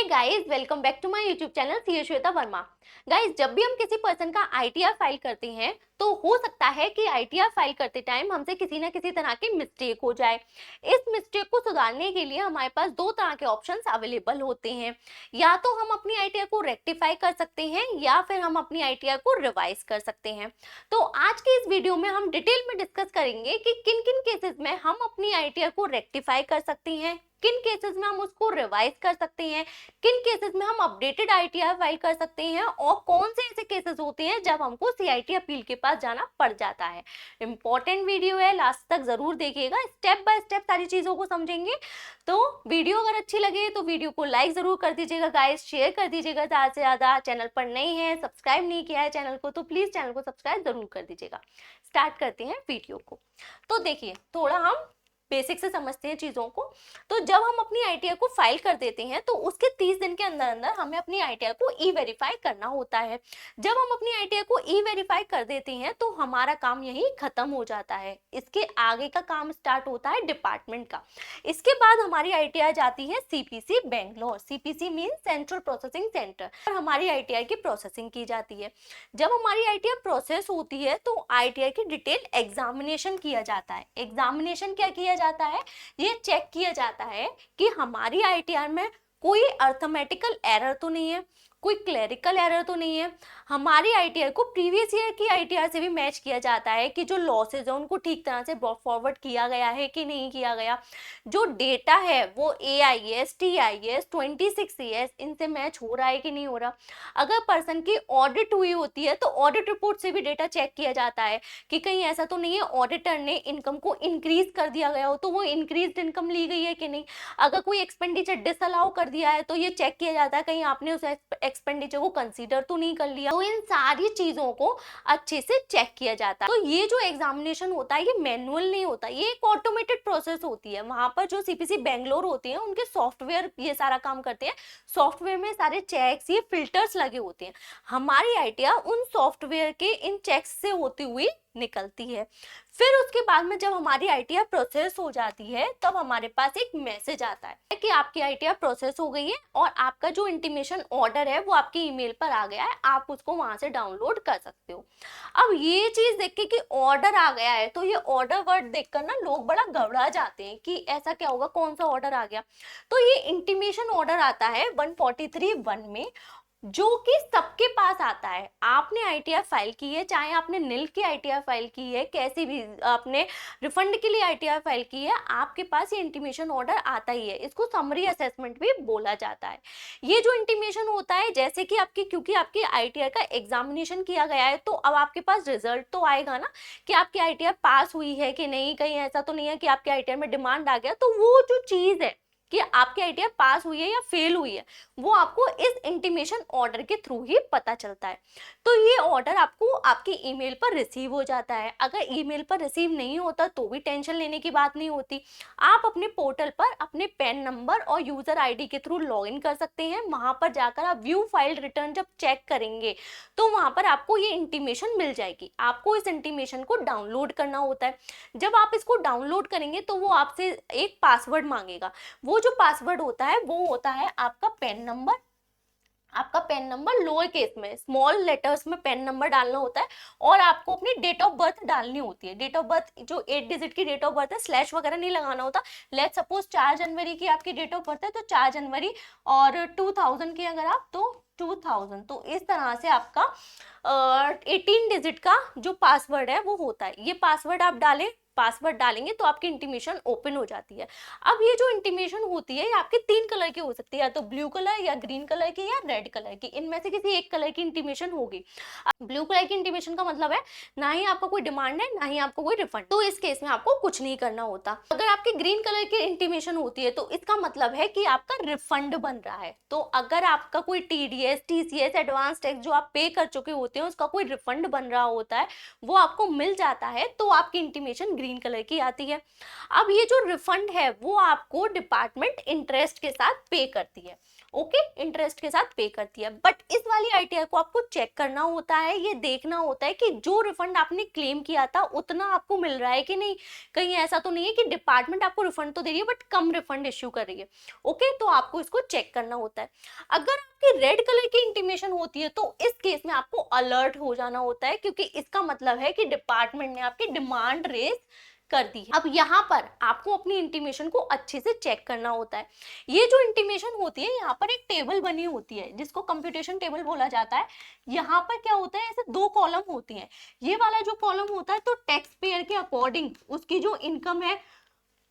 Guys, welcome back to my YouTube channel C Shweta Verma. Guys, जब भी हम किसी पर्सन का आईटीआर फाइल करते हैं तो हो सकता है कि आईटीआर फाइल करते टाइम हमसे किसी ना किसी तरह की मिस्टेक हो जाए। इस मिस्टेक को सुधारने के लिए हमारे पास दो तरह के ऑप्शंस अवेलेबल होते हैं। या तो हम अपनी आईटीआर को रेक्टिफाई कर सकते हैं या फिर हम अपनी आईटीआर को रिवाइज कर सकते हैं। तो आज के इस वीडियो में हम डिटेल में डिस्कस करेंगे कि किन किन केसेस में हम अपनी आईटीआर को रेक्टिफाई कर सकते हैं, किन केसेस में हम उसको रिवाइज कर सकते हैं, किन केसेस में हम अपडेटेड आईटीआर फाइल कर सकते हैं और कौन से ऐसे केसेस होते हैं जब हमको सीआईटी अपील के पास जाना पड़ जाता है। इंपॉर्टेंट वीडियो है, लास्ट तक जरूर देखिएगा, स्टेप बाय स्टेप सारी चीजों को समझेंगे। तो वीडियो अगर अच्छी लगे तो वीडियो को लाइक जरूर कर दीजिएगा गाइस, शेयर कर दीजिएगा ज्यादा से ज्यादा। चैनल पर नए हैं, सब्सक्राइब नहीं किया है चैनल को तो प्लीज चैनल को सब्सक्राइब जरूर कर दीजिएगा। स्टार्ट करते हैं वीडियो को। तो देखिए, थोड़ा हम बेसिक से समझते हैं चीजों को। तो जब हम अपनी आईटीआर को फाइल कर देते हैं तो उसके 30 दिन के अंदर अंदर हमें अपनी आईटीआर को ई वेरीफाई करना होता है। जब हम अपनी आईटीआर को ई वेरीफाई कर देते हैं तो हमारा काम यही खत्म हो जाता है। इसके आगे का काम स्टार्ट होता है डिपार्टमेंट का। इसके बाद हमारी आईटीआर जाती है CPC Bangalore. CPC mean central processing centre, और हमारी आईटीआर की प्रोसेसिंग की जाती है। जब हमारी आईटीआर प्रोसेस होती है तो आईटीआर की डिटेल एग्जामिनेशन किया जाता है। एग्जामिनेशन क्या किया जाता है? ये चेक किया जाता है कि हमारी आईटीआर में कोई अर्थमेटिकल एरर तो नहीं है, कोई क्लेरिकल एरर तो नहीं है। हमारी आईटीआर को प्रीवियस ईयर की आईटीआर से भी मैच किया जाता है कि जो लॉसेज है उनको ठीक तरह से ब्रॉट फॉरवर्ड किया गया है कि नहीं किया गया। जो डेटा है वो AIS, TIS, 26ES इनसे मैच हो रहा है कि नहीं हो रहा। अगर पर्सन की ऑडिट हुई होती है तो ऑडिट रिपोर्ट से भी डेटा चेक किया जाता है कि कहीं ऐसा तो नहीं है ऑडिटर ने इनकम को इंक्रीज कर दिया गया हो तो वो इंक्रीज इनकम ली गई है कि नहीं। अगर कोई एक्सपेंडिचर डिसअलाउ कर दिया है तो ये चेक किया जाता है कहीं आपने उस एक्सपेंडिचर को कंसीडर तो नहीं कर लिया। तो इन सारी चीजों को अच्छे से चेक किया जाता है। तो ये जो एग्जामिनेशन होता है ये मैनुअल नहीं होता, ये एक ऑटोमेटेड प्रोसेस होती है। वहां पर जो सीपीसी बेंगलोर होती है उनके सॉफ्टवेयर ये सारा काम करते हैं। सॉफ्टवेयर में सारे चेक्स, ये फिल्टर्स लगे होते हैं। हमारी आईटीआर उन सॉफ्टवेयर के इन चेक्स से होती हुई निकलती है। फिर उसके बाद में जब हमारी आईटीआर प्रोसेस हो जाती है तब हमारे पास एक मैसेज आता है कि आपकी आईटीआर प्रोसेस हो गई है और आपका जो इंटीमेशन ऑर्डर है वो आपके ईमेल पर आ गया है, आप उसको वहां से डाउनलोड कर सकते हो। अब ये चीज देख के कि ऑर्डर आ गया है तो ये ऑर्डर वर्ड देखकर ना लोग बड़ा घबरा जाते हैं कि ऐसा क्या होगा, कौन सा ऑर्डर आ गया। तो ये इंटीमेशन ऑर्डर आता है 143(1) में, जो कि सबके पास आता है। आपने आईटीआर फाइल की है, चाहे आपने निल की आईटीआर फाइल की है, कैसी भी आपने रिफंड के लिए आईटीआर फाइल की है, आपके पास ये इंटीमेशन ऑर्डर आता ही है। इसको समरी असेसमेंट भी बोला जाता है। ये जो इंटीमेशन होता है, जैसे कि आपकी, क्योंकि आपकी आईटीआर का एग्जामिनेशन किया गया है तो अब आपके पास रिजल्ट तो आएगा ना कि आपकी आईटीआर पास हुई है कि नहीं। कहीं ऐसा तो नहीं है कि आपके आईटीआर में डिमांड आ गया। तो वो जो चीज है कि आपकी आईटीआर पास हुई है या फेल हुई है वो आपको इस इंटीमेशन ऑर्डर के थ्रू ही पता चलता है। तो ये ऑर्डर आपको आपके ईमेल पर रिसीव हो जाता है। अगर ईमेल पर रिसीव नहीं होता तो भी टेंशन लेने की बात नहीं होती। आप अपने पोर्टल पर अपने पैन नंबर और यूजर आईडी के थ्रू लॉगिन कर सकते हैं। वहां पर जाकर आप व्यू फाइल रिटर्न जब चेक करेंगे तो वहां पर आपको ये इंटीमेशन मिल जाएगी। आपको इस इंटीमेशन को डाउनलोड करना होता है। जब आप इसको डाउनलोड करेंगे तो वो आपसे एक पासवर्ड मांगेगा। वो जो पासवर्ड होता है वो होता है आपका पैन नंबर। आपका पैन नंबर लोअर केस में, स्मॉल लेटर्स में पैन नंबर डालना होता है और आपको अपनी डेट ऑफ बर्थ डालनी होती है। डेट ऑफ बर्थ जो 8 डिजिट की डेट ऑफ बर्थ है, स्लैश वगैरह नहीं लगाना होता। लेट सपोज 4 जनवरी की आपकी डेट ऑफ बर्थ है तो 4 जनवरी, और 2000 की अगर आप तो 2000। तो इस तरह से आपका 18 डिजिट का जो पासवर्ड है वो होता है। ये पासवर्ड आप डालें, पासवर्ड डालेंगे तो आपकी इंटीमेशन ओपन हो जाती है। अब ये जो इंटीमेशन होती है ये आपके 3 कलर की हो सकती है, या तो ब्लू कलर या ग्रीन कलर की या रेड कलर की। इनमें से किसी एक कलर की इंटीमेशन होगी। ब्लू कलर की इंटीमेशन का मतलब है ना ही आपका कोई डिमांड है ना ही आपको कोई रिफंड, तो इस केस में आपको कुछ नहीं करना होता। अगर आपकी ग्रीन कलर की इंटीमेशन होती है तो इसका मतलब है कि आपका रिफंड बन रहा है। तो अगर आपका कोई TDS, TCS, एडवांस टैक्स जो आप पे कर चुके होते हैं उसका कोई रिफंड बन रहा होता है, वो आपको मिल जाता है, तो आपकी इंटीमेशन ग्रीन कलर की आती है। अब ये जो रिफंड है वो आपको डिपार्टमेंट इंटरेस्ट के साथ पे करती है। ओके, इंटरेस्ट के साथ पे करती है। बट इस वाली आईटीआर को आपको चेक करना होता है, ये देखना होता है कि जो रिफंड आपने क्लेम किया था उतना आपको मिल रहा है कि नहीं। कहीं ऐसा तो नहीं है कि डिपार्टमेंट आपको रिफंड तो दे रही है बट कम रिफंड इश्यू कर रही है। ओके, तो आपको इसको चेक करना होता है। अगर आपकी रेड कलर की इंटीमेशन होती है तो इस केस में आपको अलर्ट हो जाना होता है, क्योंकि इसका मतलब है कि डिपार्टमेंट ने आपकी डिमांड रेज कर दी है। अब यहाँ पर आपको अपनी इंटीमेशन को अच्छे से चेक करना होता है। ये जो इंटीमेशन होती है, यहाँ पर एक टेबल बनी होती है जिसको कंप्यूटेशन टेबल बोला जाता है। यहाँ पर क्या होता है, ऐसे दो कॉलम होती हैं। ये वाला जो कॉलम होता है तो टैक्स पेयर के अकॉर्डिंग उसकी जो इनकम है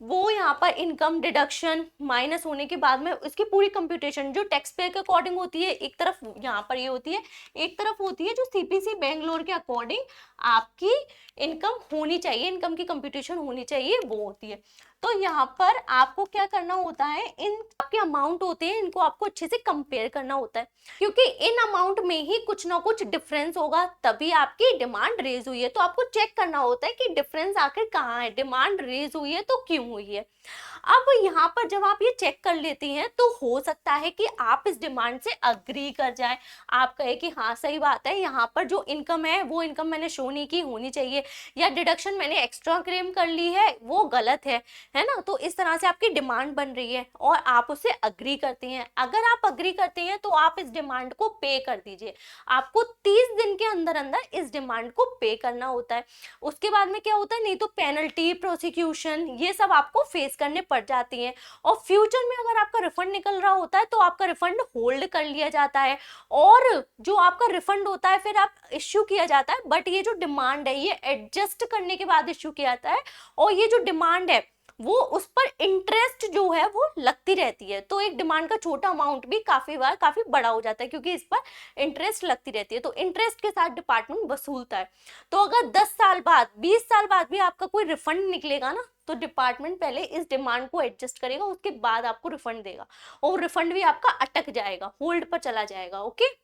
वो यहाँ पर इनकम डिडक्शन माइनस होने के बाद में उसकी पूरी कंप्यूटेशन जो टैक्स पेयर के अकॉर्डिंग होती है, एक तरफ यहाँ पर ये होती है, एक तरफ होती है जो सीपीसी बेंगलोर के अकॉर्डिंग आपकी इनकम होनी चाहिए, इनकम की कंप्यूटेशन होनी चाहिए, वो होती है। तो यहाँ पर आपको क्या करना होता है, इन आपके अमाउंट होते हैं इनको आपको अच्छे से कंपेयर करना होता है, क्योंकि इन अमाउंट में ही कुछ ना कुछ डिफरेंस होगा, तभी आपकी डिमांड रेज हुई है। तो आपको चेक करना होता है कि डिफरेंस आखिर कहाँ है, डिमांड रेज हुई है तो क्यों हुई है। अब यहाँ पर जब आप ये चेक कर लेती हैं तो हो सकता है कि आप इस डिमांड से अग्री कर जाए, आप कहे कि हाँ सही बात है, यहाँ पर जो इनकम है वो इनकम मैंने शो नहीं की, होनी चाहिए, या डिडक्शन मैंने एक्स्ट्रा क्लेम कर ली है वो गलत है ना। तो इस तरह से आपकी डिमांड बन रही है और आप उससे अग्री करती हैं। अगर आप अग्री करते हैं तो आप इस डिमांड को पे कर दीजिए। आपको 30 दिन के अंदर अंदर इस डिमांड को पे करना होता है। उसके बाद में क्या होता है, नहीं तो पेनल्टी, प्रोसिक्यूशन, ये सब आपको फेस करने पड़ जाती हैं। और फ्यूचर में अगर आपका रिफंड निकल रहा होता है तो आपका रिफंड होल्ड कर लिया जाता है और जो आपका रिफंड होता है फिर आप इश्यू किया जाता है। बट ये जो डिमांड है ये एडजस्ट करने के बाद इश्यू किया जाता है, और ये जो डिमांड है वो उस पर इंटरेस्ट जो है वो लगती रहती है। तो एक डिमांड का छोटा अमाउंट भी काफी बार काफी बड़ा हो जाता है क्योंकि इस पर इंटरेस्ट लगती रहती है। तो इंटरेस्ट के साथ डिपार्टमेंट वसूलता है। तो अगर 10 साल बाद, 20 साल बाद भी आपका कोई रिफंड निकलेगा ना, तो डिपार्टमेंट पहले इस डिमांड को एडजस्ट करेगा, उसके बाद आपको रिफंड देगा, और रिफंड भी आपका अटक जाएगा, होल्ड पर चला जाएगा। ओके,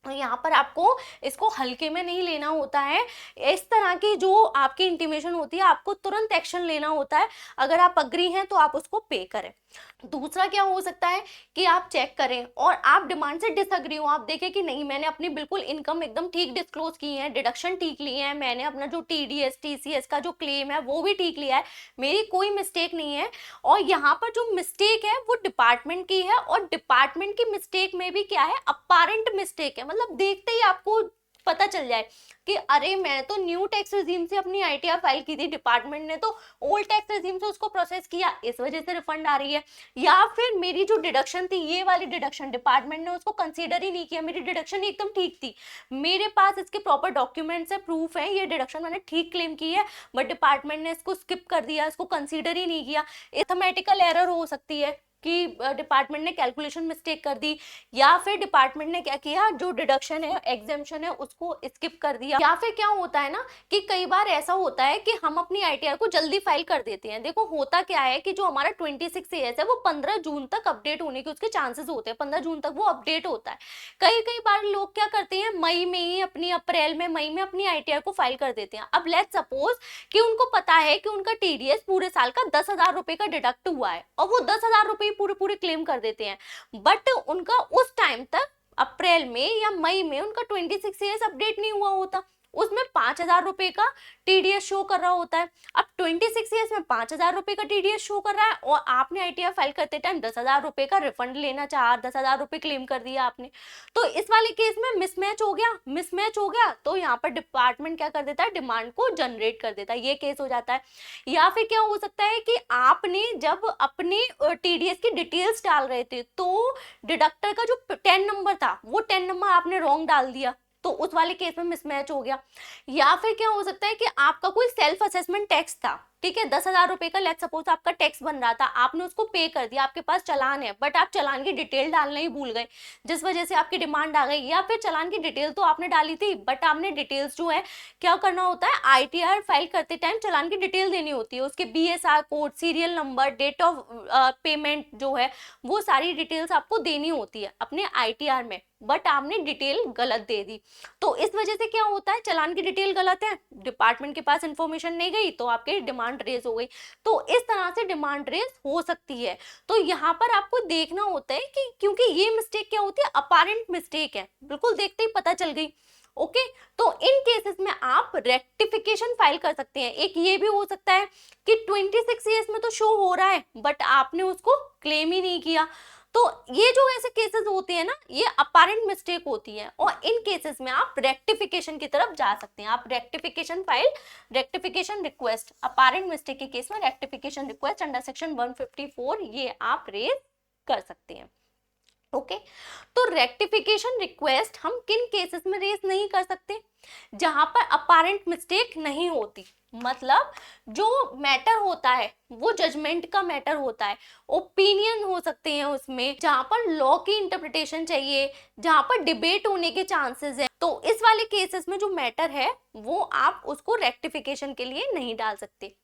यहाँ पर आपको इसको हल्के में नहीं लेना होता है। इस तरह की जो आपकी इंटीमेशन होती है आपको तुरंत एक्शन लेना होता है। अगर आप अग्री हैं तो आप उसको पे करें। दूसरा क्या हो सकता है कि आप चेक करें और आप डिमांड से डिसअग्री हो, आप देखें कि नहीं मैंने अपनी बिल्कुल इनकम एकदम ठीक डिस्क्लोज की है, डिडक्शन ठीक ली है, मैंने अपना जो टीडीएस टीसीएस का जो क्लेम है वो भी ठीक लिया है, मेरी कोई मिस्टेक नहीं है। और यहाँ पर जो मिस्टेक है वो डिपार्टमेंट की है, और डिपार्टमेंट की मिस्टेक में भी क्या है, अपारेंट मिस्टेक है, मतलब देखते ही आपको पता चल जाए कि अरे मैं तो न्यू टैक्स रिजीम से अपनी आईटीआर फाइल की थी, डिपार्टमेंट ने तो ओल्ड टैक्स रिजीम से उसको प्रोसेस किया, इस वजह से रिफंड आ रही है। या फिर मेरी जो डिडक्शन थी, ये वाली डिडक्शन डिपार्टमेंट ने उसको कंसीडर ही नहीं किया, मेरी डिडक्शन एकदम ठीक थी, मेरे पास इसके प्रॉपर डॉक्यूमेंट्स है, प्रूफ है, ये डिडक्शन मैंने ठीक क्लेम की है, बट डिपार्टमेंट ने इसको स्किप कर दिया, इसको कंसीडर ही नहीं किया। मैथमेटिकल एरर हो सकती है कि डिपार्टमेंट ने कैलकुलेशन मिस्टेक कर दी, या फिर डिपार्टमेंट ने क्या किया, जो डिडक्शन है एग्जेम्पशन है उसको स्किप कर दिया। या फिर क्या होता है ना कि कई बार ऐसा होता है कि हम अपनी आईटीआर को जल्दी फाइल कर देते हैं। देखो होता क्या है कि जो हमारा 26 एएस है वो 15 जून तक अपडेट होने के उसके चांसेस होते हैं, 15 जून तक वो अपडेट होता है। कई कई बार लोग क्या करते हैं, मई में ही अपनी अप्रैल में, मई में अपनी आईटीआर को फाइल कर देते हैं। अब लेट्स सपोज कि उनको पता है कि उनका टीडीएस पूरे साल का 10,000 रुपए का डिडक्ट हुआ है और वो 10,000 रुपए पूरे पूरे क्लेम कर देते हैं, बट उनका उस टाइम तक अप्रैल में या मई में उनका 26 ईयर्स अपडेट नहीं हुआ होता, उसमें 5,000 रुपए का टीडीएस शो कर रहा होता है। अब 26 ईयर्स में 5,000 रुपए का टीडीएस शो कर रहा है और आपने आईटीआर फाइल करते टाइम 10,000 रुपए का रिफंड लेना चाहा, 10,000 रुपए क्लेम कर दिया आपने, तो इस वाले केस में मिसमैच हो गया। मिसमैच हो गया तो यहाँ पर डिपार्टमेंट क्या कर देता है, डिमांड को जनरेट कर देता है, ये केस हो जाता है। या फिर क्या हो सकता है कि आपने जब अपने टीडीएस की डिटेल्स डाल रहे थे तो डिडक्टर का जो 10 नंबर था वो 10 नंबर आपने रॉन्ग डाल दिया, तो उस वाले केस में मिसमैच हो गया। या फिर क्या हो सकता है कि आपका कोई सेल्फ असेसमेंट टैक्स था, ठीक है, 10,000 रुपए का लेट्स सपोज आपका टैक्स बन रहा था, आपने उसको पे कर दिया, आपके पास चालान है, बट आप चालान की डिटेल डालना ही भूल गए, जिस वजह से आपकी डिमांड आ गई। या फिर चालान की डिटेल तो आपने डाली थी बट आपने डिटेल्स जो है क्या करना होता है, आईटीआर फाइल करते टाइम चालान की डिटेल देनी होती है, उसके BSR code, serial number, date of payment जो है वो सारी डिटेल्स आपको देनी होती है अपने आईटीआर में, बट आपने डिटेल गलत दे दी। तो इस वजह से क्या होता है, चालान की डिटेल गलत है, डिपार्टमेंट के पास इंफॉर्मेशन नहीं गई, तो आपके डिमांड डिमांड रेज हो गई। तो इस तरह से डिमांड रेज हो सकती है। तो यहाँ पर आपको देखना होता है कि क्योंकि ये मिस्टेक क्या होती है, अपैरेंट मिस्टेक है, बिल्कुल देखते ही पता चल गई। ओके, तो इन केसेस में आप रेक्टिफिकेशन फाइल कर सकते हैं। एक ये भी हो सकता है कि 26 ईयर्स में तो शो हो रहा है बट आपने उसको क्लेम ही नहीं किया। तो ये जो ऐसे केसेस होते हैं ना, ये अपैरेंट मिस्टेक होती है और इन केसेस में आप रेक्टिफिकेशन की तरफ जा सकते हैं। आप rectification file, rectification request, apparent mistake के केस में रेक्टिफिकेशन रिक्वेस्ट अंडर सेक्शन 154 ये आप रेज कर सकते हैं। ओके, तो रेक्टिफिकेशन रिक्वेस्ट हम किन केसेस में रेज नहीं कर सकते, जहां पर अपैरेंट मिस्टेक नहीं होती, मतलब जो मैटर होता है वो जजमेंट का मैटर होता है, ओपिनियन हो सकते हैं उसमें, जहां पर लॉ की इंटरप्रिटेशन चाहिए, जहां पर डिबेट होने के चांसेस है। तो इस वाले केसेस में जो मैटर है वो आप उसको रेक्टिफिकेशन के लिए नहीं डाल सकते।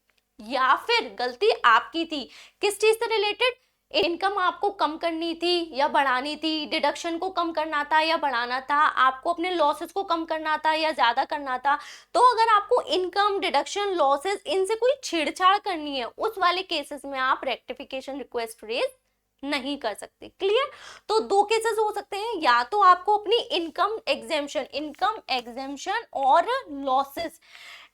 या फिर गलती आपकी थी, किस चीज से रिलेटेड, इनकम आपको कम करनी थी या बढ़ानी थी, डिडक्शन को कम करना था या बढ़ाना था, आपको अपने लॉसेस को कम करना था या ज्यादा करना था। तो अगर आपको इनकम, डिडक्शन, लॉसेस इनसे कोई छेड़छाड़ करनी है, उस वाले केसेस में आप रेक्टिफिकेशन रिक्वेस्ट रेज नहीं कर सकते। क्लियर? तो दो केसेस हो सकते हैं, या तो आपको अपनी इनकम एग्जेम्पशन और लॉसेस,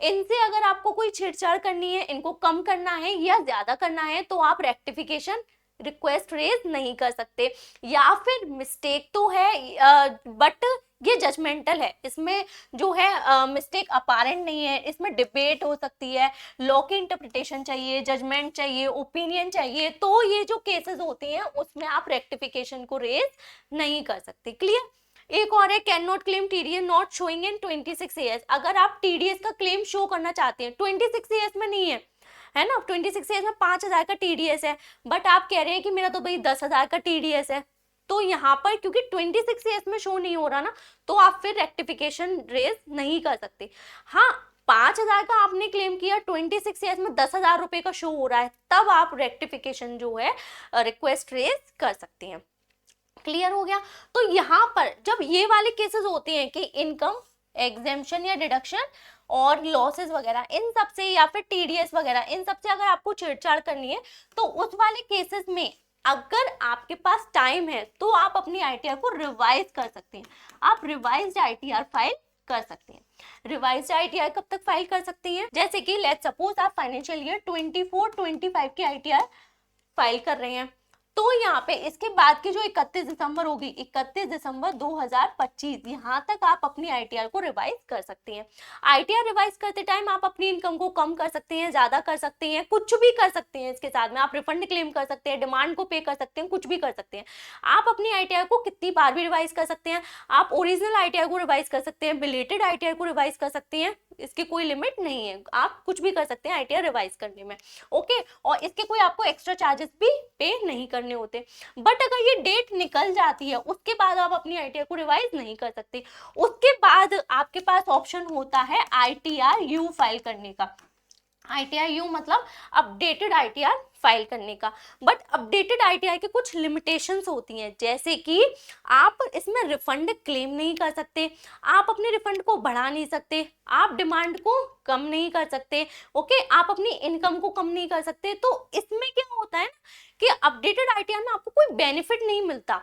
इनसे अगर आपको कोई छेड़छाड़ करनी है, इनको कम करना है या ज्यादा करना है, तो आप रेक्टिफिकेशन रिक्वेस्ट रेज नहीं कर सकते। या फिर मिस्टेक तो है बट ये जजमेंटल है, इसमें जो है मिस्टेक अपैरेंट नहीं है, इसमें डिबेट हो सकती है, लॉ की इंटरप्रिटेशन चाहिए, जजमेंट चाहिए, ओपिनियन चाहिए। तो ये जो केसेस होते हैं उसमें आप रेक्टिफिकेशन को रेज नहीं कर सकते। क्लियर? एक और है, can not claim TDS not showing in 26 years. अगर आप टीडीएस का क्लेम शो करना चाहते हैं, 26 ईयर्स में नहीं है ना, 26 ईयर्स में 5,000 का टीडीएस है, बट आप कह रहे हैं कि मेरा तो भाई 10,000 का टीडीएस है, तो यहाँ पर क्योंकि 26 ईयर्स में शो नहीं हो रहा ना, तो आप फिर रेक्टिफिकेशन रेज नहीं कर सकते। हाँ, 5,000 का आपने क्लेम किया, 26 ईयर्स में 10,000 रुपए का शो हो रहा है, तब आप रेक्टिफिकेशन जो है रिक्वेस्ट रेज कर सकते हैं। क्लियर हो गया? तो यहाँ पर जब ये वाले केसेस होते हैं कि इनकम, एग्जेम्पशन या डिडक्शन और लॉसेस वगैरह, इन सब से, या फिर टीडीएस वगैरह, इन सब से अगर आपको छेड़छाड़ करनी है, तो उस वाले केसेस में अगर आपके पास टाइम है तो आप अपनी आईटीआर को रिवाइज कर सकते हैं। आप रिवाइज्ड आईटीआर फाइल कर सकते हैं। रिवाइज्ड आईटीआर कब तक फाइल कर सकते हैं? जैसे कि लेट्स सपोज आप फाइनेंशियल ईयर 24-25 की आईटीआर फाइल कर रहे हैं, तो यहाँ पे इसके बाद की जो 31 दिसंबर होगी, 31 दिसंबर 2025, यहाँ तक आप अपनी आईटीआर को रिवाइज कर सकते हैं। आईटीआर रिवाइज करते टाइम आप अपनी इनकम को कम कर सकते हैं, ज्यादा कर सकते हैं, कुछ भी कर सकते हैं। इसके साथ में आप रिफंड क्लेम कर सकते हैं, डिमांड को पे कर सकते हैं, कुछ भी कर सकते हैं। आप अपनी आईटीआर को कितनी बार भी रिवाइज कर सकते हैं। आप ओरिजिनल आईटीआर को रिवाइज कर सकते हैं, बिलेटेड आईटीआर को रिवाइज कर सकते हैं, इसकी कोई लिमिट नहीं है, आप कुछ भी कर सकते हैं आईटीआर रिवाइज करने में। ओके, और इसके कोई आपको एक्स्ट्रा चार्जेस भी पे नहीं करने होते। बट अगर ये डेट निकल जाती है, उसके बाद आप अपनी आईटीआर को रिवाइज नहीं कर सकते। उसके बाद आपके पास ऑप्शन होता है आईटीआर यू फाइल करने का। आईटीआर यू मतलब अपडेटेड आईटीआर फाइल करने का। बट अपडेटेड आईटीआर की कुछ लिमिटेशंस होती हैं, जैसे कि आप इसमें रिफंड क्लेम नहीं कर सकते, आप अपने रिफंड को बढ़ा नहीं सकते, आप डिमांड को कम नहीं कर सकते, ओके, आप अपनी इनकम को कम नहीं कर सकते। तो इसमें क्या होता है ना कि अपडेटेड आईटीआर में आपको कोई बेनिफिट नहीं मिलता।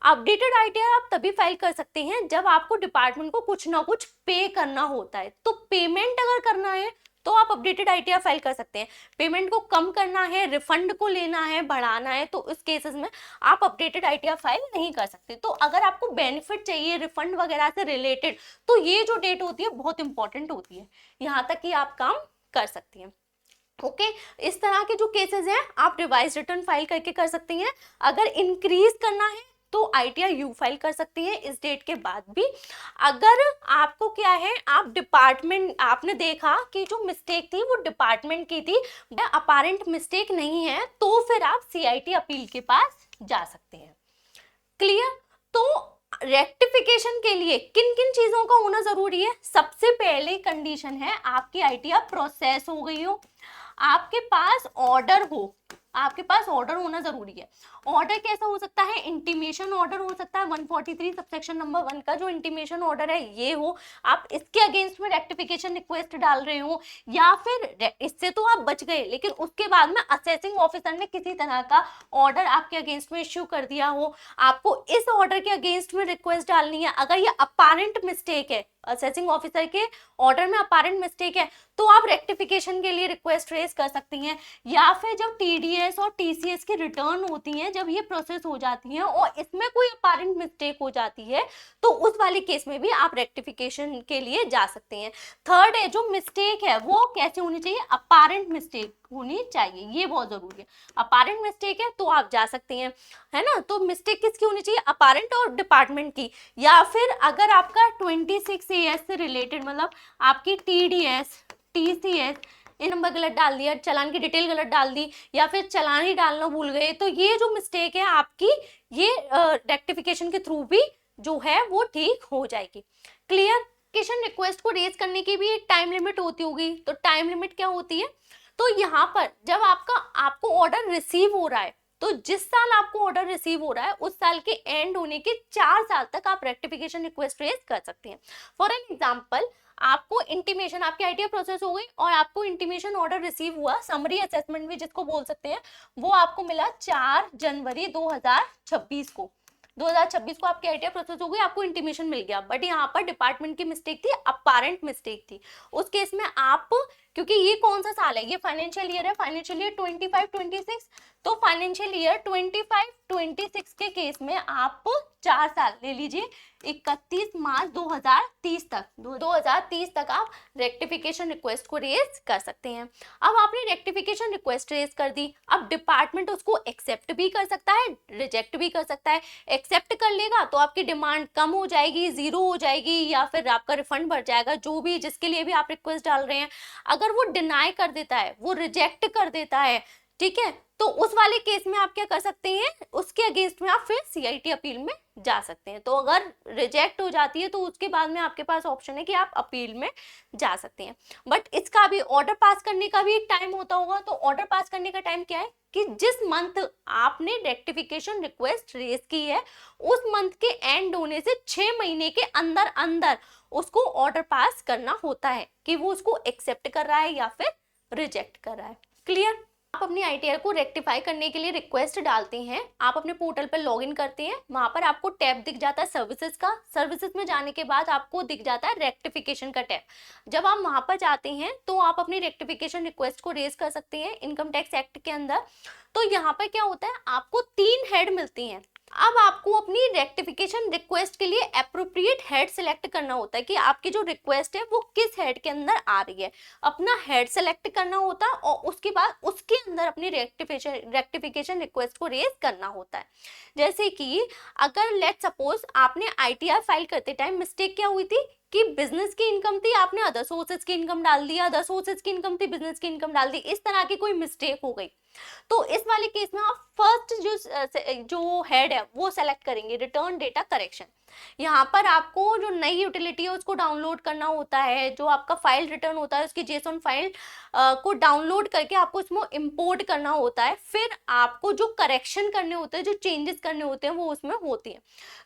अपडेटेड आईटीआर आप तभी फाइल कर सकते हैं जब आपको डिपार्टमेंट को कुछ ना कुछ पे करना होता है। तो पेमेंट अगर करना है तो आप अपडेटेड आईटीआर फाइल कर सकते हैं। पेमेंट को कम करना है, रिफंड को लेना है, बढ़ाना है, तो इस केसेस में आप अपडेटेड आईटीआर फाइल नहीं कर सकते। तो अगर आपको बेनिफिट चाहिए रिफंड वगैरह से रिलेटेड, तो ये जो डेट होती है बहुत इंपॉर्टेंट होती है, यहाँ तक कि आप काम कर सकती हैं। ओके, इस तरह के जो केसेस हैं आप रिवाइज रिटर्न फाइल करके कर सकती हैं। अगर इंक्रीज करना है तो आईटीआर यू फाइल कर सकती हैं इस डेट के बाद भी। अगर आपको क्या है, आप डिपार्टमेंट, आपने देखा कि जो मिस्टेक थी वो डिपार्टमेंट की थी, अपैरेंट मिस्टेक नहीं है, तो फिर आप सीआईटी अपील के पास जा सकते हैं। क्लियर? तो रेक्टिफिकेशन के लिए किन किन चीजों का होना जरूरी है? सबसे पहले कंडीशन है आपकी आईटीआर प्रोसेस हो गई हो, आपके पास ऑर्डर हो, आपके पास ऑर्डर होना जरूरी है। ऑर्डर कैसा हो सकता है, इंटीमेशन ऑर्डर हो सकता है, 143 सबसेक्शन नंबर 1 का जो इंटीमेशन ऑर्डर है ये हो, आप इसके अगेंस्ट में रेक्टिफिकेशन रिक्वेस्ट डाल रहे हो, या फिर इससे तो आप बच गए लेकिन उसके बाद में असेसिंग ऑफिसर ने किसी तरह का ऑर्डर आपके अगेंस्ट में इश्यू कर दिया हो, आपको इस ऑर्डर के अगेंस्ट में रिक्वेस्ट डालनी है। अगर ये अपारेंट मिस्टेक है, असेसिंग ऑफिसर के ऑर्डर में अपारेंट मिस्टेक है, तो आप रेक्टिफिकेशन के लिए रिक्वेस्ट रेज कर सकती हैं। या फिर जब टीडीएस और टीसीएस की रिटर्न होती हैं, जब ये प्रोसेस हो जाती हैं और इसमें कोई अपारेंट मिस्टेक हो जाती है, तो उस वाले केस में भी आप रेक्टिफिकेशन के लिए जा सकते हैं। थर्ड है, जो मिस्टेक है वो कैसे होनी चाहिए, अपारेंट मिस्टेक होनी चाहिए, ये बहुत जरूरी है। अपारेंट मिस्टेक है तो आप जा सकते हैं, है ना। तो मिस्टेक किसकी होनी चाहिए, अपारेंट और डिपार्टमेंट की। या फिर अगर आपका 26 AS से रिलेटेड, मतलब आपकी TDS TCS इन नंबर गलत डाल दिया, चालान की डिटेल गलत डाल दी, या फिर चालान ही डालना भूल गए, तो ये जो मिस्टेक है आपकी, ये रेक्टिफिकेशन के थ्रू भी जो है वो ठीक हो जाएगी। क्लियर। रिक्वेस्ट को रेज करने की भी एक टाइम लिमिट होती होगी, तो टाइम लिमिट क्या होती है, तो यहाँ पर जब आपको ऑर्डर रिसीव हो रहा है, तो जिस साल आपको ऑर्डर रिसीव हो रहा है उस साल के एंड होने के 4 साल तक आप रेक्टिफिकेशन रिक्वेस्ट रेज कर सकते हैं। फॉर एन एग्जांपल, आपको इंटीमेशन, आपकी आईटीआर प्रोसेस हो गई और आपको इंटीमेशन ऑर्डर रिसीव हुआ, समरी असेसमेंट भी जिसको बोल सकते हैं, वो आपको मिला 4 जनवरी 2026 को। 2026 को आपकी आईटीआर प्रोसेस हो गई, आपको इंटीमेशन मिल गया, बट यहाँ पर डिपार्टमेंट की मिस्टेक थी, अपारेंट मिस्टेक थी। उस केस में आप, क्योंकि ये कौन सा साल है, ये फाइनेंशियल ईयर है, फाइनेंशियल ईयर 25-26, तो फाइनेंशियल ईयर 25-26 के केस में आप 4 साल ले लीजिए, 31 मार्च 2030 तक, 2030 तक आप रेक्टिफिकेशन रिक्वेस्ट को रेज कर सकते हैं। अब आपने रेक्टिफिकेशन रिक्वेस्ट रेज कर दी, अब डिपार्टमेंट उसको एक्सेप्ट भी कर सकता है, रिजेक्ट भी कर सकता है। एक्सेप्ट कर लेगा तो आपकी डिमांड कम हो जाएगी, जीरो हो जाएगी, या फिर आपका रिफंड बढ़ जाएगा, जो भी जिसके लिए भी आप रिक्वेस्ट डाल रहे हैं। अगर वो डिनाई कर देता है, वो रिजेक्ट कर देता है, ठीक है, तो उस वाले केस में आप क्या कर सकते हैं, उसके अगेंस्ट में आप फिर सीआईटी अपील में जा सकते हैं। तो अगर रिजेक्ट हो जाती है तो उसके बाद में आपके पास ऑप्शन है कि आप अपील में जा सकते हैं। बट इसका भी ऑर्डर पास करने का भी एक टाइम होता होगा, तो ऑर्डर पास करने का टाइम क्या है कि जिस मंथ आपने रेक्टिफिकेशन रिक्वेस्ट रेज की है, उस मंथ के एंड होने से 6 महीने के अंदर अंदर उसको ऑर्डर पास करना होता है कि वो उसको एक्सेप्ट कर रहा है या फिर रिजेक्ट कर रहा है। क्लियर। आप अपनी आईटीआर को रेक्टिफाई करने के लिए रिक्वेस्ट डालते हैं, आप अपने पोर्टल पर लॉगिन करते हैं, वहां पर आपको टैब दिख जाता है सर्विसेज का, सर्विसेज में जाने के बाद आपको दिख जाता है रेक्टिफिकेशन का टैब। जब आप वहां पर जाते हैं तो आप अपनी रेक्टिफिकेशन रिक्वेस्ट को रेज कर सकते हैं इनकम टैक्स एक्ट के अंदर। तो यहाँ पर क्या होता है, आपको 3 हेड मिलती हैं। अब आपको अपनी रेक्टिफिकेशन रिक्वेस्ट के लिए एप्रोप्रिएट हेड सिलेक्ट करना होता है कि आपकी जो रिक्वेस्ट है वो किस हेड के अंदर आ रही है, अपना हेड सेलेक्ट करना होता है और उसके बाद उसके अंदर अपनी रेक्टिफिकेशन रिक्वेस्ट को रेज करना होता है। जैसे कि अगर लेट सपोज आपने आईटीआर फाइल करते टाइम मिस्टेक क्या हुई थी कि बिजनेस की इनकम थी, आपने अदर सोर्सेज की इनकम डाल दी, अदर सोर्सेज की इनकम थी, बिजनेस की इनकम डाल दी, इस तरह की कोई मिस्टेक हो गई, तो इस वाले केस में आप फर्स्ट जो हेड है वो सेलेक्ट करेंगे, रिटर्न डेटा करेक्शन। यहाँ पर आपको जो नई यूटिलिटी है उसको डाउनलोड करना होता है, जो आपका फाइल रिटर्न होता है उसकी जेसन फाइल को डाउनलोड करके आपको इसमें इंपोर्ट करना होता है, फिर आपको जो करेक्शन करने होते हैं, जो चेंजेस करने होते हैं वो उसमें होती है।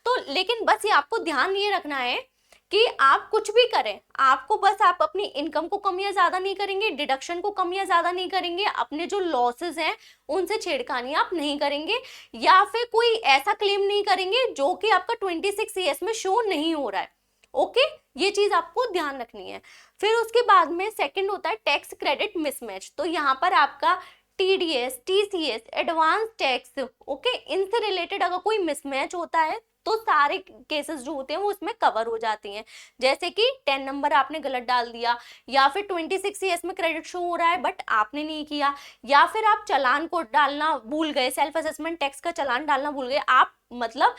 तो लेकिन बस ये आपको ध्यान ये रखना है कि आप कुछ भी करें, आपको बस आप अपनी इनकम को कम या ज्यादा नहीं करेंगे, डिडक्शन को कम या ज्यादा नहीं करेंगे, अपने जो लॉसेस हैं उनसे छेड़खानी आप नहीं करेंगे, या फिर कोई ऐसा क्लेम नहीं करेंगे जो कि आपका 26 ES में शो नहीं हो रहा है। ओके, ये चीज आपको ध्यान रखनी है। फिर उसके बाद में सेकंड होता है टैक्स क्रेडिट मिसमैच। तो यहाँ पर आपका TDS, TCS, advance tax, okay, इनसे रिलेटेड अगर कोई मिसमैच होता है तो सारे केसेस जो होते हैं वो उसमें कवर हो जाती हैं। जैसे कि 10 नंबर आपने गलत डाल दिया, या फिर 26 ES में क्रेडिट शो हो रहा है बट आपने नहीं किया, या फिर आप चालान को डालना भूल गए, सेल्फ असेसमेंट टैक्स का चालान डालना भूल गए, आप मतलब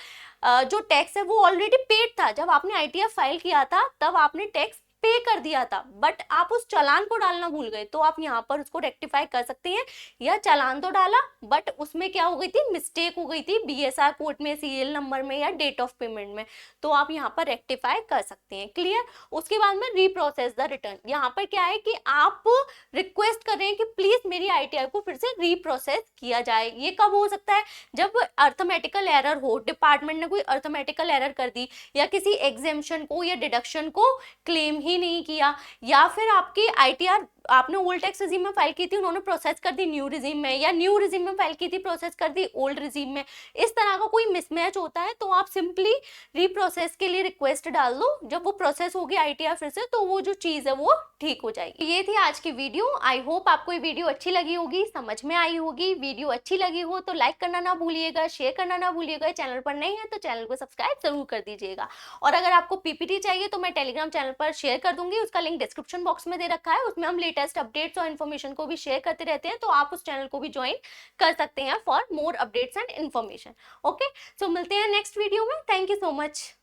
जो टैक्स है वो ऑलरेडी पेड था, जब आपने आईटीआर फाइल किया था तब आपने टैक्स पे कर दिया था, बट आप उस चालान को डालना भूल गए, तो आप यहाँ पर उसको रेक्टिफाई कर सकते हैं। या चालान तो डाला बट उसमें क्या हो गई थी, मिस्टेक हो गई थी बीएसआर कोड में, सीरियल नंबर में या डेट ऑफ पेमेंट में, तो आप यहाँ पर रेक्टिफाई कर सकते हैं। क्लियर। उसके बाद में रीप्रोसेस द रिटर्न, यहाँ पर क्या है कि आप रिक्वेस्ट कर रहे हैं कि प्लीज मेरी आईटीआर को फिर से रीप्रोसेस किया जाए। ये कब हो सकता है, जब अर्थमेटिकल एरर हो, डिपार्टमेंट ने कोई अर्थमेटिकल एरर कर दी, या किसी एग्जेम्पशन को या डिडक्शन को क्लेम ही नहीं किया, या फिर आपकी आईटीआर आपने ओल्ड टैक्स रिजीम में फाइल की थी, उन्होंने प्रोसेस कर दी न्यू रिजीम में, या न्यू रिजीम में फाइल की थी, प्रोसेस कर दी ओल्ड रिजीम में। इस तरह का कोई मिसमैच होता है तो आप सिंपली रीप्रोसेस के लिए रिक्वेस्ट डाल दो, जब वो प्रोसेस होगी आईटीआर फिर से, तो वो जो चीज है वो ठीक हो जाएगी। ये थी आज की वीडियो। आई होप आपको ये वीडियो अच्छी लगी होगी, समझ में आई होगी। वीडियो अच्छी लगी हो तो लाइक करना ना भूलिएगा, शेयर करना ना भूलिएगा। चैनल पर नए हैं तो चैनल को सब्सक्राइब जरूर कर दीजिएगा। और अगर आपको पीपीटी चाहिए तो मैं टेलीग्राम चैनल पर शेयर कर दूंगी, उसका लिंक डिस्क्रिप्शन बॉक्स में दे रखा है। उसमें हम लेटेस्ट अपडेट्स और इन्फॉर्मेशन को भी शेयर करते रहते हैं, तो आप उस चैनल को भी ज्वाइन कर सकते हैं for more updates and information. Okay, so मिलते हैं नेक्स्ट वीडियो में। Thank you so much.